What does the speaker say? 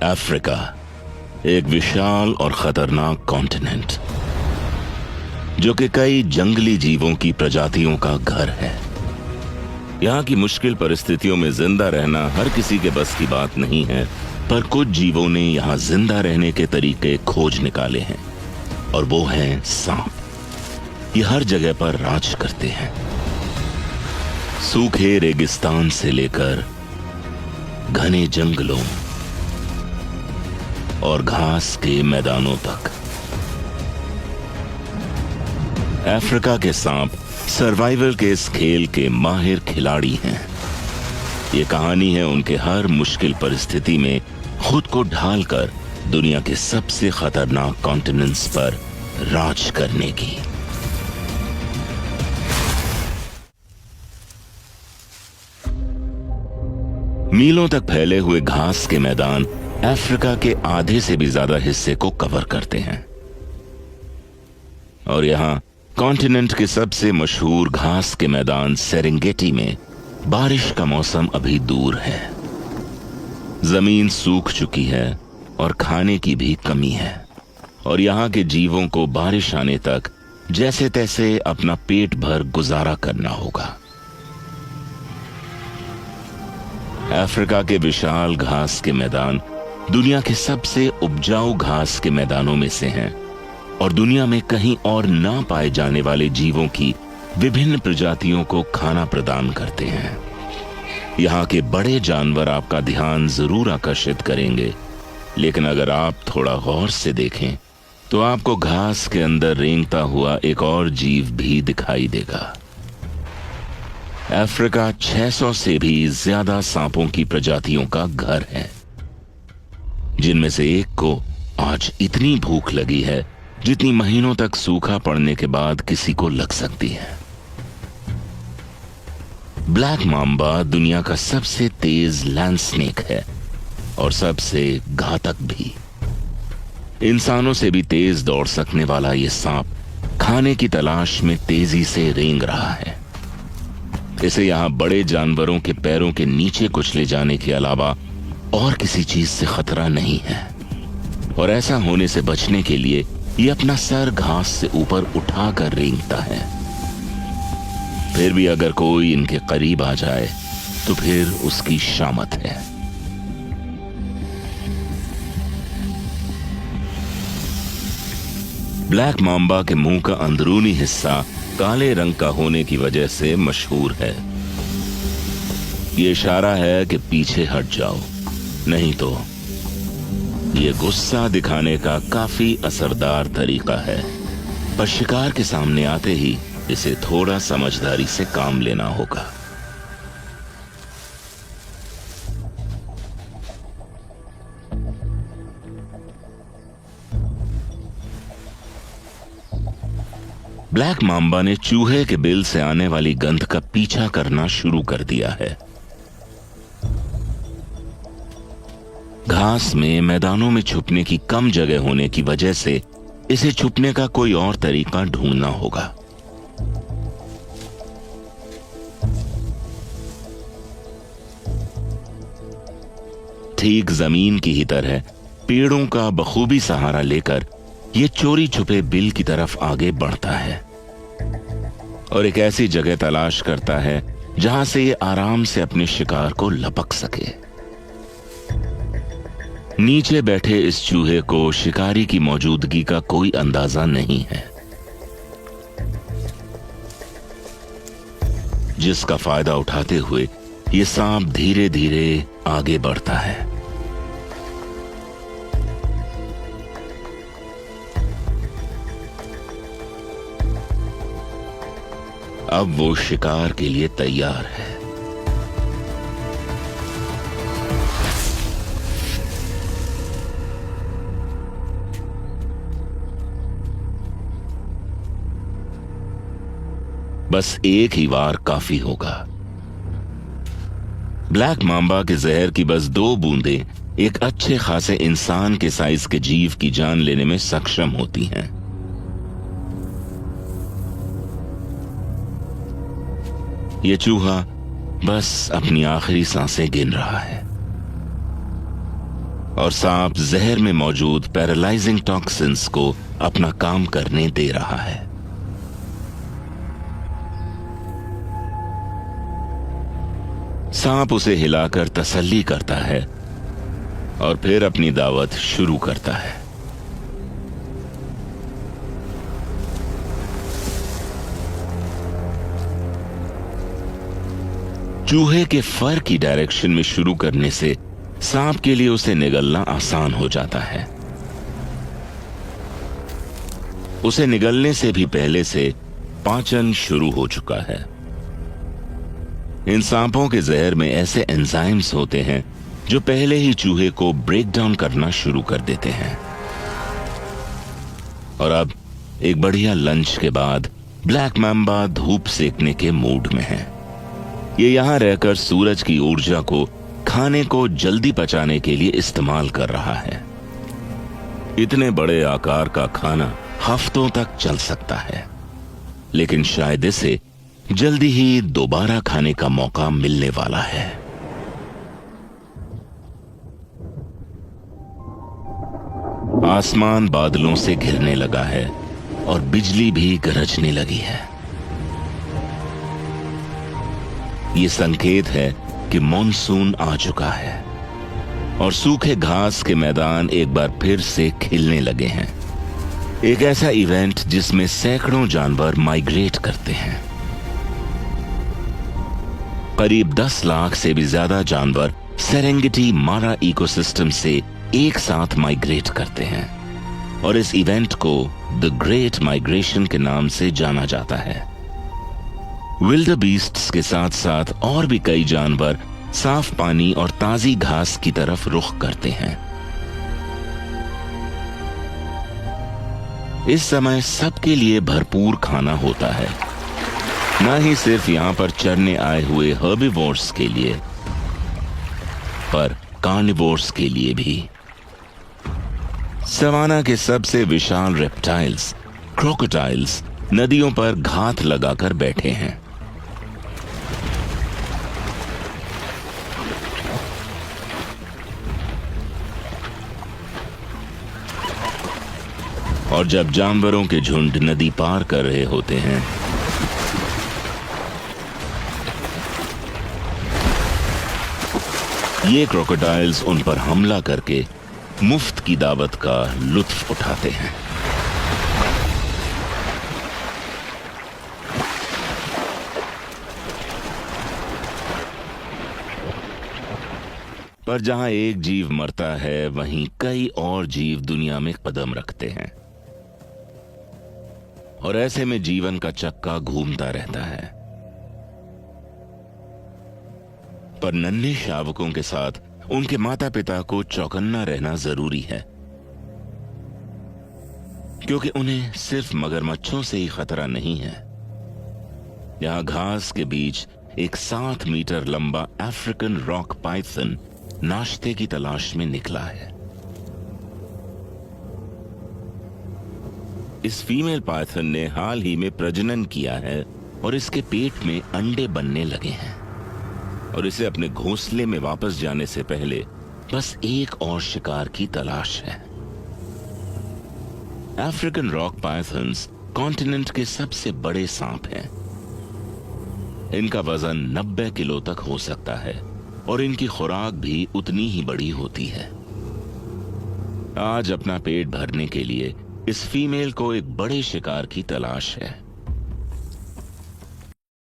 Africa एक विशाल और खतरनाक कॉन्टिनेंट जो कि कई जंगली जीवों की प्रजातियों का घर है। यहाँ की मुश्किल परिस्थितियों में जिंदा रहना हर किसी के बस की बात नहीं है, पर कुछ जीवों ने यहाँ जिंदा रहने के तरीके खोज निकाले हैं, और वो हैं सांप। ये हर जगह पर राज करते हैं, सूखे रेगिस्तान से लेकर घने जंगलों और घास के मैदानों तक। अफ्रीका के सांप सर्वाइवल के इस खेल के माहिर खिलाड़ी हैं। ये कहानी है उनके हर मुश्किल परिस्थिति में खुद को ढालकर दुनिया के सबसे खतरनाक कॉन्टिनेंट्स पर राज करने की। मीलों तक फैले हुए घास के मैदान अफ्रीका के आधे से भी ज्यादा हिस्से को कवर करते हैं, और यहां कॉन्टिनेंट के सबसे मशहूर घास के मैदान सेरेंगेटी में बारिश का मौसम अभी दूर है। जमीन सूख चुकी है और खाने की भी कमी है, और यहां के जीवों को बारिश आने तक जैसे तैसे अपना पेट भर गुजारा करना होगा। अफ्रीका के विशाल घास के मैदान दुनिया के सबसे उपजाऊ घास के मैदानों में से हैं, और दुनिया में कहीं और ना पाए जाने वाले जीवों की विभिन्न प्रजातियों को खाना प्रदान करते हैं। यहाँ के बड़े जानवर आपका ध्यान जरूर आकर्षित करेंगे, लेकिन अगर आप थोड़ा गौर से देखें तो आपको घास के अंदर रेंगता हुआ एक और जीव भी दिखाई देगा। अफ्रीका 600 से भी ज्यादा सांपों की प्रजातियों का घर है, जिनमें से एक को आज इतनी भूख लगी है जितनी महीनों तक सूखा पड़ने के बाद किसी को लग सकती है। ब्लैक माम्बा दुनिया का सबसे तेज लैंड स्नेक है और सबसे घातक भी। इंसानों से भी तेज दौड़ सकने वाला यह सांप खाने की तलाश में तेजी से रेंग रहा है। इसे यहां बड़े जानवरों के पैरों के नीचे कुचले जाने के अलावा और किसी चीज से खतरा नहीं है, और ऐसा होने से बचने के लिए ये अपना सर घास से ऊपर उठाकर रेंगता है। फिर भी अगर कोई इनके करीब आ जाए तो फिर उसकी शामत है। ब्लैक माम्बा के मुंह का अंदरूनी हिस्सा काले रंग का होने की वजह से मशहूर है। ये इशारा है कि पीछे हट जाओ, नहीं तो ये गुस्सा दिखाने का काफी असरदार तरीका है, पर शिकार के सामने आते ही इसे थोड़ा समझदारी से काम लेना होगा। ब्लैक माम्बा ने चूहे के बिल से आने वाली गंध का पीछा करना शुरू कर दिया है। घास में मैदानों में छुपने की कम जगह होने की वजह से इसे छुपने का कोई और तरीका ढूंढना होगा। ठीक जमीन की ही तरह पेड़ों का बखूबी सहारा लेकर ये चोरी छुपे बिल की तरफ आगे बढ़ता है और एक ऐसी जगह तलाश करता है जहां से ये आराम से अपने शिकार को लपक सके। नीचे बैठे इस चूहे को शिकारी की मौजूदगी का कोई अंदाजा नहीं है, जिसका फायदा उठाते हुए ये सांप धीरे धीरे आगे बढ़ता है। अब वो शिकार के लिए तैयार है। बस एक ही वार काफी होगा। ब्लैक माम्बा के जहर की बस 2 बूंदें एक अच्छे खासे इंसान के साइज के जीव की जान लेने में सक्षम होती हैं। ये चूहा बस अपनी आखिरी सांसें गिन रहा है। और सांप जहर में मौजूद पैरालाइजिंग टॉक्सिन्स को अपना काम करने दे रहा है। सांप उसे हिलाकर तसल्ली करता है और फिर अपनी दावत शुरू करता है। चूहे के फर की डायरेक्शन में शुरू करने से सांप के लिए उसे निगलना आसान हो जाता है। उसे निगलने से भी पहले से पाचन शुरू हो चुका है। इन सांपों के जहर में ऐसे एंजाइम्स होते हैं जो पहले ही चूहे को ब्रेक डाउन करना शुरू कर देते हैं। और अब एक बढ़िया लंच के बाद ब्लैक मैम्बा धूप सेकने के मूड में है। ये यहां रहकर सूरज की ऊर्जा को खाने को जल्दी पचाने के लिए इस्तेमाल कर रहा है। इतने बड़े आकार का खाना हफ्तों तक चल सकता है, लेकिन शायद इसे जल्दी ही दोबारा खाने का मौका मिलने वाला है। आसमान बादलों से घिरने लगा है और बिजली भी गरजने लगी है। ये संकेत है कि मॉनसून आ चुका है और सूखे घास के मैदान एक बार फिर से खिलने लगे हैं। एक ऐसा इवेंट जिसमें सैकड़ों जानवर माइग्रेट करते हैं। करीब 10 लाख से भी ज्यादा जानवर सेरेंगेटी मारा इकोसिस्टम से एक साथ माइग्रेट करते हैं और इस इवेंट को द ग्रेट माइग्रेशन के नाम से जाना जाता है। विल्डरबीस्ट्स के साथ साथ और भी कई जानवर साफ पानी और ताजी घास की तरफ रुख करते हैं। इस समय सबके लिए भरपूर खाना होता है, न ही सिर्फ यहां पर चरने आए हुए हर्बिवोर्स के लिए, पर कार्निवोर्स के लिए भी। सवाना के सबसे विशाल रेप्टाइल्स, क्रोकोडाइल्स, नदियों पर घात लगाकर बैठे हैं। और जब जानवरों के झुंड नदी पार कर रहे होते हैं, ये क्रोकोडाइल्स उन पर हमला करके मुफ्त की दावत का लुत्फ उठाते हैं। पर जहां एक जीव मरता है, वहीं कई और जीव दुनिया में कदम रखते हैं और ऐसे में जीवन का चक्का घूमता रहता है। पर नन्हे शावकों के साथ उनके माता पिता को चौकन्ना रहना जरूरी है, क्योंकि उन्हें सिर्फ मगरमच्छों से ही खतरा नहीं है। यहां घास के बीच एक 7 मीटर लंबा अफ्रीकन रॉक पाइथन नाश्ते की तलाश में निकला है। इस फीमेल पाइथन ने हाल ही में प्रजनन किया है और इसके पेट में अंडे बनने लगे हैं और इसे अपने घोंसले में वापस जाने से पहले बस एक और शिकार की तलाश है। अफ्रीकन रॉक पाइथन्स कॉन्टिनेंट के सबसे बड़े सांप हैं। इनका वजन 90 किलो तक हो सकता है और इनकी खुराक भी उतनी ही बड़ी होती है। आज अपना पेट भरने के लिए इस फीमेल को एक बड़े शिकार की तलाश है।